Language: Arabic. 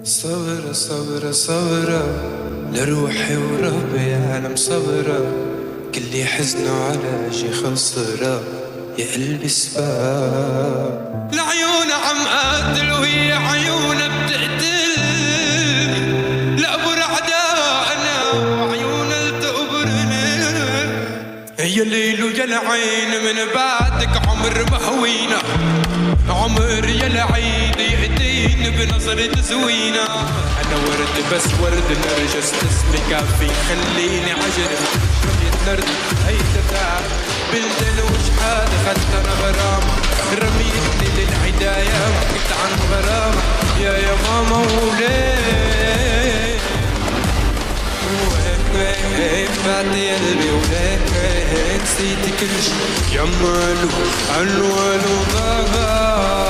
صبرة صبرة صبرة لروحي وربي عالم صبرة، كل حزنه على شي خسرة يا قلبي سباب. العيون عم قاتل وهي عيونها بتقتل، لأبو أعدائنا وعيونها تقبرنا. يا ليل ويا العين من بعدك عمر مهوينا، عمر يا العيد يهدين بنظرة زوينة. أنا ورد بس ورد نرجس اسمي كافي خليني عجل شوية نرد هيدا تعب بلدن وشحال خدت أنا غرامة، رميتني للعداية وحكيت عن غرامة يا ماما وليه وهيك بعتي قلبي وهيك نسيت كل شي يا مالو عنوان وضغط.